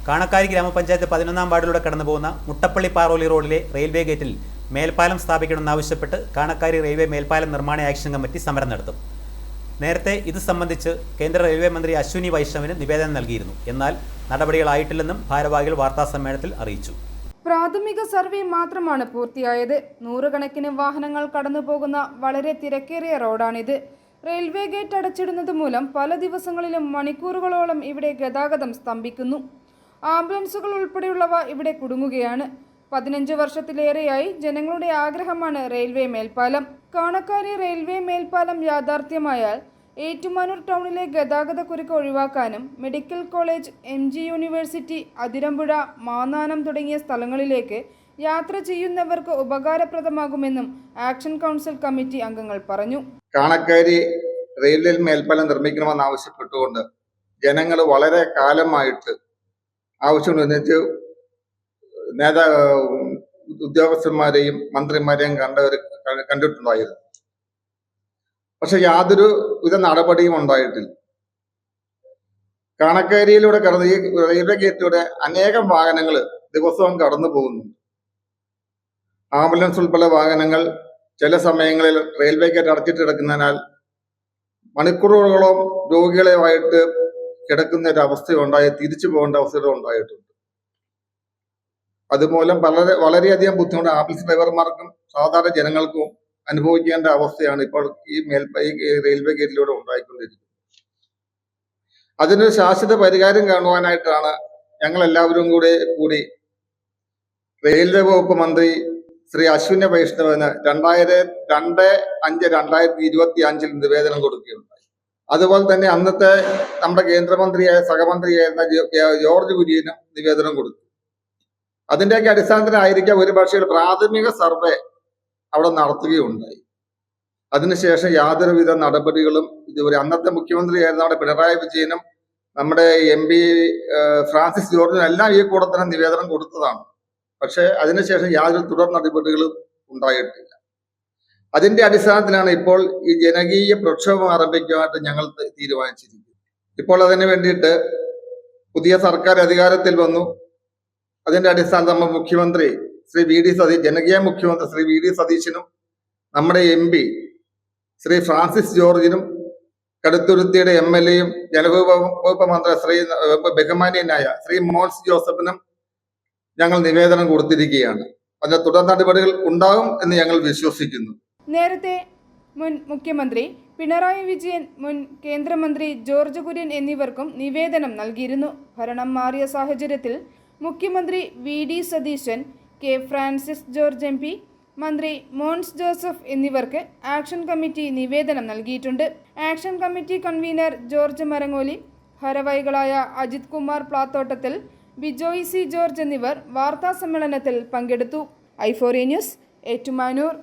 കാണക്കാരി ഗ്രാമപഞ്ചായത്ത് 11-ാം വാർഡിലൂടെ കടന്നുപോകുന്ന മുട്ടപ്പള്ളി പാറോലി റോഡിലെ റെയിൽവേ ഗേറ്റിൽ മേൽപ്പാലം സ്ഥാപിക്കണമെന്നാവശ്യപ്പെട്ട് കാണക്കാരി റെയിൽവേ മേൽപ്പാലം നിർമ്മാണ ആക്ഷൻ കമ്മിറ്റി സമരം നടത്തും. നേരത്തെ ഇത് സംബന്ധിച്ച് കേന്ദ്ര റെയിൽവേ മന്ത്രി അശ്വിനി വൈഷ്ണവിന് നിവേദനം നൽകിയിരുന്നു. എന്നാൽ നടപടികളായിട്ടില്ലെന്നും ഭാരവാഹികൾ വാർത്താസമ്മേളനത്തിൽ അറിയിച്ചു. പ്രാഥമിക സർവേ മാത്രമാണ് പൂർത്തിയായത്. നൂറുകണക്കിന് വാഹനങ്ങൾ കടന്നുപോകുന്ന വളരെ തിരക്കേറിയ റോഡാണിത്. റെയിൽവേ ഗേറ്റ് അടച്ചിടുന്നത് മൂലം പല ദിവസങ്ങളിലും മണിക്കൂറുകളോളം ഇവിടെ ഗതാഗതം സ്തംഭിക്കുന്നു. ആംബുലൻസുകൾ ഉൾപ്പെടെയുള്ളവ ഇവിടെ കുടുങ്ങുകയാണ്. 15 വർഷത്തിലേറെയായി ജനങ്ങളുടെ ആഗ്രഹമാണ് റെയിൽവേ മേൽപ്പാലം. കാണക്കാരി റെയിൽവേ മേൽപ്പാലം യാഥാർത്ഥ്യമായാൽ ഏറ്റുമാനൂർ ടൗണിലെ ഗതാഗതക്കുരുക്ക് ഒഴിവാക്കാനും medical college, MG university, Athirampuzha, Mannanam തുടങ്ങിയ സ്ഥലങ്ങളിലേക്ക് യാത്ര ചെയ്യുന്നവർക്ക് ഉപകാരപ്രദമാകുമെന്നും ആക്ഷൻ കൗൺസിൽ കമ്മിറ്റി അംഗങ്ങൾ പറഞ്ഞു. കാണക്കാരി റെയിൽവേ മേൽപ്പാലം നിർമ്മിക്കണമെന്നാവശ്യപ്പെട്ടുകൊണ്ട് ജനങ്ങൾ വളരെ കാലമായിട്ട് ആവശ്യം ഉന്നയിച്ച് ഉദ്യോഗസ്ഥന്മാരെയും മന്ത്രിമാരെയും കണ്ടിട്ടുണ്ടായിരുന്നു. പക്ഷെ യാതൊരു വിധ നടപടിയും ഉണ്ടായിട്ടില്ല. കാണക്കാരിയിലൂടെ കടന്ന് ഈ റെയിൽവേ ഗേറ്റിലൂടെ അനേകം വാഹനങ്ങൾ ദിവസവും കടന്നു പോകുന്നുണ്ട്. ആംബുലൻസ് ഉൾപ്പെടെ വാഹനങ്ങൾ ചില സമയങ്ങളിൽ റെയിൽവേ ഗേറ്റ് അടച്ചിട്ട് കിടക്കുന്നതിനാൽ മണിക്കൂറുകളോളം രോഗികളെയായിട്ട് കിടക്കുന്ന ഒരു അവസ്ഥയുണ്ടായി, തിരിച്ചു പോകേണ്ട അവസ്ഥകൾ ഉണ്ടായിട്ടുണ്ട്. അതുമൂലം വളരെയധികം ബുദ്ധിമുട്ട് ആംബുലൻസ് ഡ്രൈവർമാർക്കും സാധാരണ ജനങ്ങൾക്കും അനുഭവിക്കേണ്ട അവസ്ഥയാണ് ഇപ്പോൾ ഈ റെയിൽവേ ഗേറ്റിലൂടെ ഉണ്ടായിക്കൊണ്ടിരിക്കുന്നത്. അതിനൊരു ശാശ്വത പരിഹാരം കാണുവാനായിട്ടാണ് ഞങ്ങൾ എല്ലാവരും കൂടി റെയിൽവേ വകുപ്പ് മന്ത്രി ശ്രീ അശ്വിനി വൈഷ്ണവിന് 2/5/2025 നിവേദനം കൊടുക്കുകയുണ്ടായി. അതുപോലെ തന്നെ അന്നത്തെ നമ്മുടെ കേന്ദ്രമന്ത്രിയായ സഹമന്ത്രിയായിരുന്ന ജോർജ് കുര്യനും നിവേദനം കൊടുത്തു. അതിന്റെയൊക്കെ അടിസ്ഥാനത്തിലായിരിക്കാം ഒരു പക്ഷേ പ്രാഥമിക സർവേ അവിടെ നടത്തുകയുണ്ടായി. അതിനുശേഷം യാതൊരുവിധ നടപടികളും ഇതുവരെ അന്നത്തെ മുഖ്യമന്ത്രിയായിരുന്ന നമ്മുടെ പിണറായി വിജയനും നമ്മുടെ MP ഫ്രാൻസിസ് ജോർജിനും എല്ലാം ഈ കൂടെ തന്നെ നിവേദനം കൊടുത്തതാണ്. പക്ഷെ അതിനുശേഷം യാതൊരു തുടർ നടപടികളും ഉണ്ടായിട്ടില്ല. അതിന്റെ അടിസ്ഥാനത്തിലാണ് ഇപ്പോൾ ഈ ജനകീയ പ്രക്ഷോഭം ആരംഭിക്കുവാനായിട്ട് ഞങ്ങൾ തീരുമാനിച്ചിരിക്കുന്നത്. ഇപ്പോൾ അതിനു വേണ്ടിയിട്ട് പുതിയ സർക്കാർ അധികാരത്തിൽ വന്നു. അതിന്റെ അടിസ്ഥാനത്തിൽ നമ്മൾ മുഖ്യമന്ത്രി ശ്രീ VD സതീശ്, ജനകീയ മുഖ്യമന്ത്രി ശ്രീ VD സതീശനും നമ്മുടെ MP ശ്രീ ഫ്രാൻസിസ് ജോർജിനും കടുത്തുരുത്തിയുടെ MLAയും ജലവിഭവ മന്ത്രി ശ്രീ ബഹുമാന്യനായ ശ്രീ മോൻസ് ജോസഫിനും ഞങ്ങൾ നിവേദനം കൊടുത്തിരിക്കുകയാണ്. അതിന്റെ തുടർ നടപടികൾ ഉണ്ടാകും എന്ന് ഞങ്ങൾ വിശ്വസിക്കുന്നു. നേരത്തെ മുൻ മുഖ്യമന്ത്രി പിണറായി വിജയൻ, മുൻ കേന്ദ്രമന്ത്രി ജോർജ് കുര്യൻ എന്നിവർക്കും നിവേദനം നൽകിയിരുന്നു. ഭരണം മാറിയ സാഹചര്യത്തിൽ മുഖ്യമന്ത്രി VD Satheesan, K Francis George MP, മന്ത്രി മോൻസ് ജോസഫ് എന്നിവർക്ക് ആക്ഷൻ കമ്മിറ്റി നിവേദനം നൽകിയിട്ടുണ്ട്. Action committee convener George Marangoli, ഭാരവാഹികളായ അജിത് കുമാർ പ്ലാത്തോട്ടത്തിൽ, ബിജോയ് C ജോർജ് എന്നിവർ വാർത്താ സമ്മേളനത്തിൽ പങ്കെടുത്തു. i4A news, Ettumanoor.